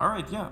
All right, yeah.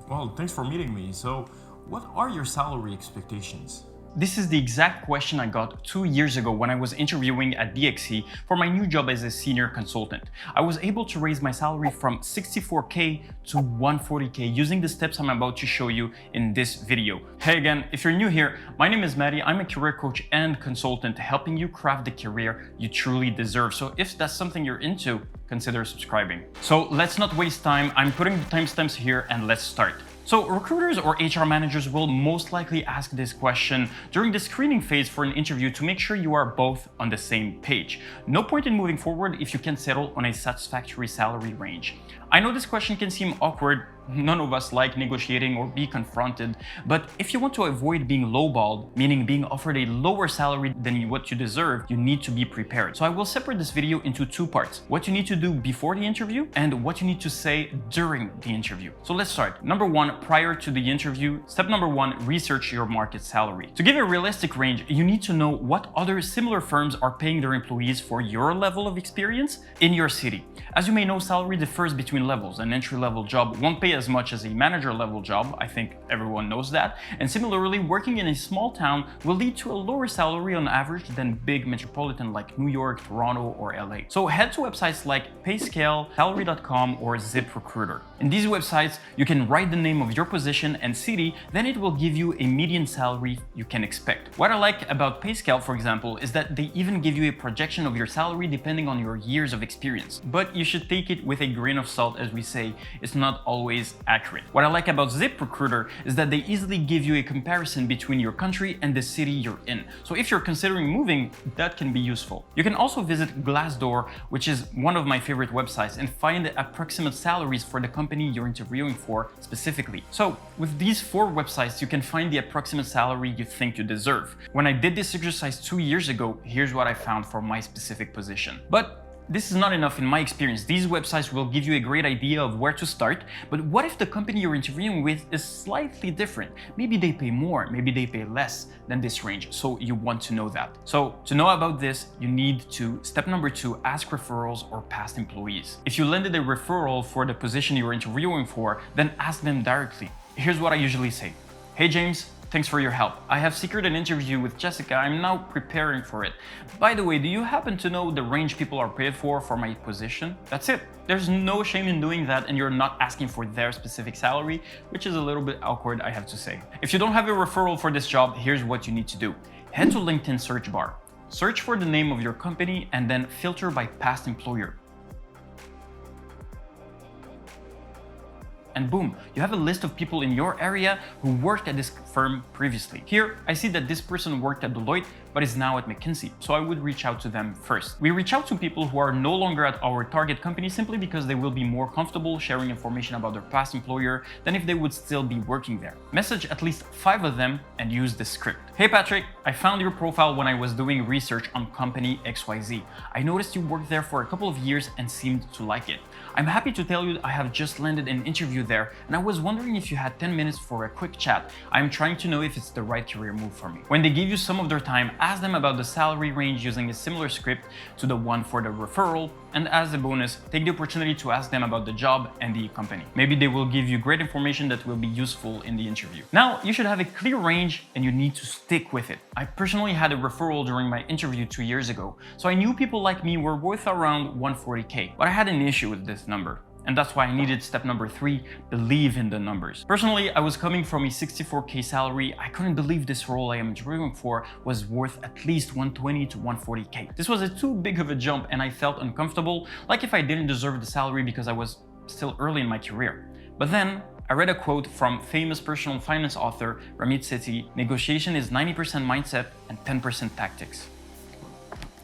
Well, thanks for meeting me. So, what are your salary expectations? This is the exact question I got 2 years ago when I was interviewing at DXC for my new job as a senior consultant. I was able to raise my salary from 64K to 140K using the steps I'm about to show you in this video. Hey again, if you're new here, my name is Maddie. I'm a career coach and consultant helping you craft the career you truly deserve. So if that's something you're into, consider subscribing. So let's not waste time. I'm putting the timestamps here and let's start. So recruiters or HR managers will most likely ask this question during the screening phase for an interview to make sure you are both on the same page. No point in moving forward if you can settle on a satisfactory salary range. I know this question can seem awkward. None of us like negotiating or be confronted, but if you want to avoid being lowballed, meaning being offered a lower salary than what you deserve, you need to be prepared. So I will separate this video into two parts: what you need to do before the interview and what you need to say during the interview. So let's start. Number one, prior to the interview, step number one, research your market salary. To give a realistic range, you need to know what other similar firms are paying their employees for your level of experience in your city. As you may know, salary differs between levels. An entry-level job won't pay as much as a manager-level job. I think everyone knows that. And similarly, working in a small town will lead to a lower salary on average than big metropolitan like New York, Toronto, or LA. So head to websites like PayScale, Salary.com, or ZipRecruiter. In these websites, you can write the name of your position and city, then it will give you a median salary you can expect. What I like about PayScale, for example, is that they even give you a projection of your salary depending on your years of experience. But you should take it with a grain of salt, as we say. It's not always accurate. What I like about ZipRecruiter is that they easily give you a comparison between your country and the city you're in. So if you're considering moving, that can be useful. You can also visit Glassdoor, which is one of my favorite websites, and find the approximate salaries for the company you're interviewing for specifically. So with these four websites, you can find the approximate salary you think you deserve. When I did this exercise 2 years ago, here's what I found for my specific position. But this is not enough in my experience. These websites will give you a great idea of where to start, but what if the company you're interviewing with is slightly different? Maybe they pay more, maybe they pay less than this range, so you want to know that. So to know about this, you need to, step number two, ask referrals or past employees. If you landed a referral for the position you're interviewing for, then ask them directly. Here's what I usually say. Hey James, thanks for your help. I have secured an interview with Jessica. I'm now preparing for it. By the way, do you happen to know the range people are paid for my position? That's it. There's no shame in doing that, and you're not asking for their specific salary, which is a little bit awkward, I have to say. If you don't have a referral for this job, here's what you need to do. Head to LinkedIn search bar. Search for the name of your company and then filter by past employer. And boom, you have a list of people in your area who worked at this firm previously. Here, I see that this person worked at Deloitte, but is now at McKinsey, so I would reach out to them first. We reach out to people who are no longer at our target company simply because they will be more comfortable sharing information about their past employer than if they would still be working there. Message at least 5 of them and use this script. Hey Patrick, I found your profile when I was doing research on company XYZ. I noticed you worked there for a couple of years and seemed to like it. I'm happy to tell you I have just landed an interview there, and I was wondering if you had 10 minutes for a quick chat. I'm trying to know if it's the right career move for me. When they give you some of their time, ask them about the salary range using a similar script to the one for the referral, and as a bonus, take the opportunity to ask them about the job and the company. Maybe they will give you great information that will be useful in the interview. Now, you should have a clear range and you need to stick with it. I personally had a referral during my interview 2 years ago, so I knew people like me were worth around 140K, but I had an issue with this number. And that's why I needed step number 3, believe in the numbers. Personally, I was coming from a 64K salary. I couldn't believe this role I am interviewing for was worth at least 120 to 140K. This was too big of a jump and I felt uncomfortable, like if I didn't deserve the salary because I was still early in my career. But then I read a quote from famous personal finance author Ramit Sethi: negotiation is 90% mindset and 10% tactics.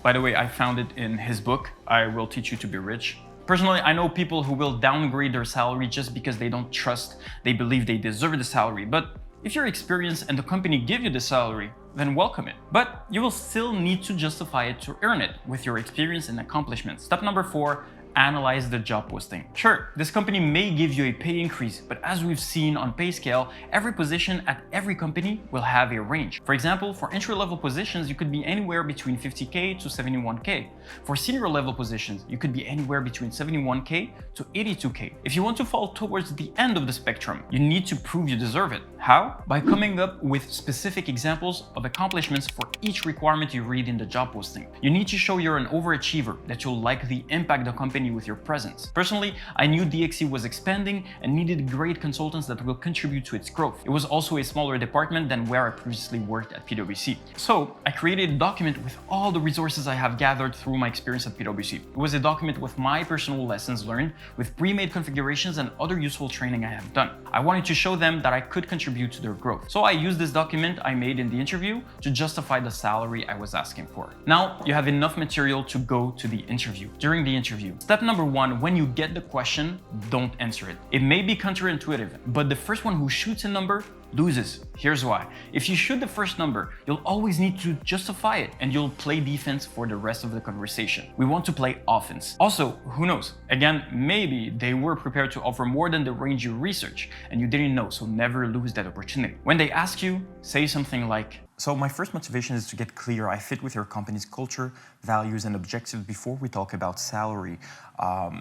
By the way, I found it in his book, I Will Teach You to Be Rich. Personally, I know people who will downgrade their salary just because they don't trust, they believe they deserve the salary. But if you're experienced and the company give you the salary, then welcome it. But you will still need to justify it to earn it with your experience and accomplishments. Step number 4, analyze the job posting. Sure, this company may give you a pay increase, but as we've seen on PayScale, every position at every company will have a range. For example, for entry-level positions, you could be anywhere between 50K to 71K. For senior level positions, you could be anywhere between 71K to 82K. If you want to fall towards the end of the spectrum, you need to prove you deserve it. How? By coming up with specific examples of accomplishments for each requirement you read in the job posting. You need to show you're an overachiever, that you'll likely impact the company with your presence. Personally, I knew DXC was expanding and needed great consultants that will contribute to its growth. It was also a smaller department than where I previously worked at PwC. So I created a document with all the resources I have gathered through my experience at PwC. It was a document with my personal lessons learned, with pre-made configurations and other useful training I have done. I wanted to show them that I could contribute to their growth. So I used this document I made in the interview to justify the salary I was asking for. Now you have enough material to go to the interview. During the interview, step number one, when you get the question, don't answer it. It may be counterintuitive, but the first one who shoots a number loses. Here's why. If you shoot the first number, you'll always need to justify it and you'll play defense for the rest of the conversation. We want to play offense. Also, who knows? Again, maybe they were prepared to offer more than the range you research and you didn't know, so never lose that opportunity. When they ask you, say something like, so my first motivation is to get clear I fit with your company's culture, values, and objectives before we talk about salary.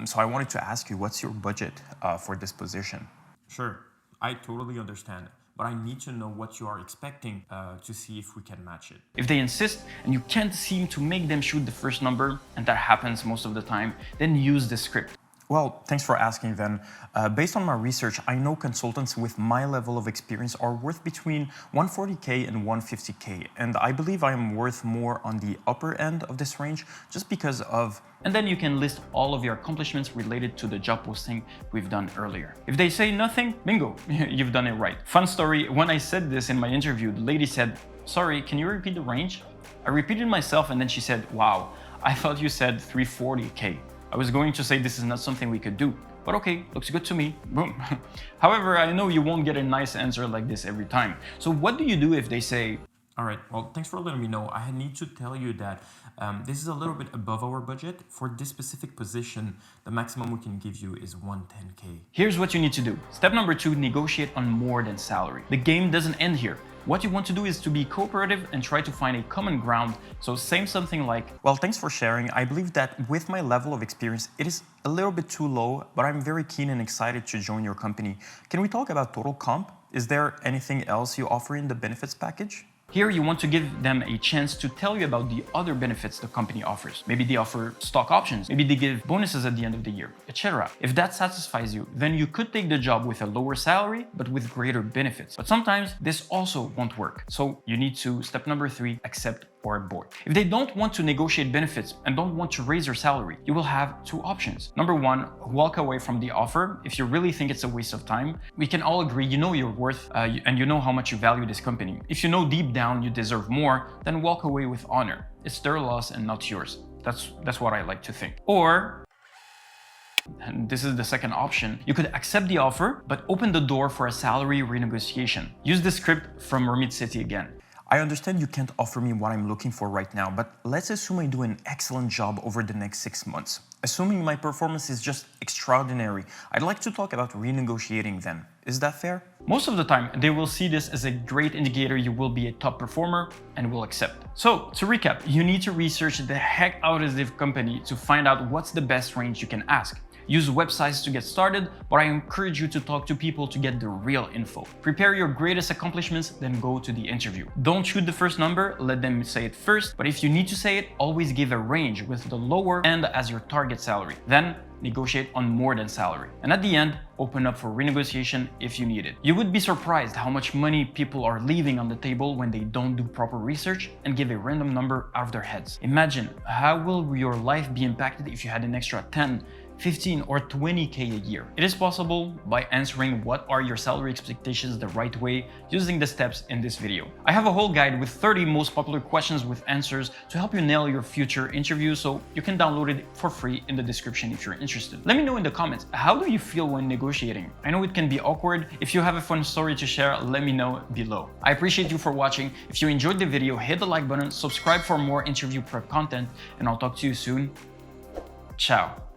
So I wanted to ask you, what's your budget for this position? Sure, I totally understand, but I need to know what you are expecting to see if we can match it. If they insist and you can't seem to make them shoot the first number, and that happens most of the time, then use the script. Well, thanks for asking then. Based on my research, I know consultants with my level of experience are worth between 140K and 150K, and I believe I am worth more on the upper end of this range just because of... And then you can list all of your accomplishments related to the job posting we've done earlier. If they say nothing, bingo, you've done it right. Fun story, when I said this in my interview, the lady said, "Sorry, can you repeat the range?" I repeated myself and then she said, "Wow, I thought you said 340K. I was going to say this is not something we could do, but okay, looks good to me." Boom. However, I know you won't get a nice answer like this every time. So what do you do if they say, all right, well, thanks for letting me know. I need to tell you that this is a little bit above our budget. For this specific position, the maximum we can give you is 110K. Here's what you need to do. Step number 2, negotiate on more than salary. The game doesn't end here. What you want to do is to be cooperative and try to find a common ground. So say something like, well, thanks for sharing. I believe that with my level of experience, it is a little bit too low, but I'm very keen and excited to join your company. Can we talk about total comp? Is there anything else you offer in the benefits package? Here you want to give them a chance to tell you about the other benefits the company offers. Maybe they offer stock options, maybe they give bonuses at the end of the year, etc. If that satisfies you, then you could take the job with a lower salary, but with greater benefits. But sometimes this also won't work. So you need to, step number 3, accept or abort. If they don't want to negotiate benefits and don't want to raise your salary, you will have 2 options. Number 1, walk away from the offer. If you really think it's a waste of time, we can all agree you know your worth and you know how much you value this company. If you know deep down you deserve more, then walk away with honor. It's their loss and not yours. That's what I like to think. Or, and this is the second option, you could accept the offer, but open the door for a salary renegotiation. Use the script from Remit City again. I understand you can't offer me what I'm looking for right now, but let's assume I do an excellent job over the next 6 months. Assuming my performance is just extraordinary, I'd like to talk about renegotiating then. Is that fair? Most of the time, they will see this as a great indicator you will be a top performer and will accept. So, to recap, you need to research the heck out of this company to find out what's the best range you can ask. Use websites to get started, but I encourage you to talk to people to get the real info. Prepare your greatest accomplishments, then go to the interview. Don't shoot the first number, let them say it first, but if you need to say it, always give a range with the lower end as your target salary. Then, negotiate on more than salary. And at the end, open up for renegotiation if you need it. You would be surprised how much money people are leaving on the table when they don't do proper research and give a random number out of their heads. Imagine, how will your life be impacted if you had an extra 10, 15 or 20K a year? It is possible by answering what are your salary expectations the right way using the steps in this video. I have a whole guide with 30 most popular questions with answers to help you nail your future interviews, so you can download it for free in the description if you're interested. Let me know in the comments, how do you feel when negotiating? I know it can be awkward. If you have a fun story to share, let me know below. I appreciate you for watching. If you enjoyed the video, hit the like button, subscribe for more interview prep content, and I'll talk to you soon. Ciao.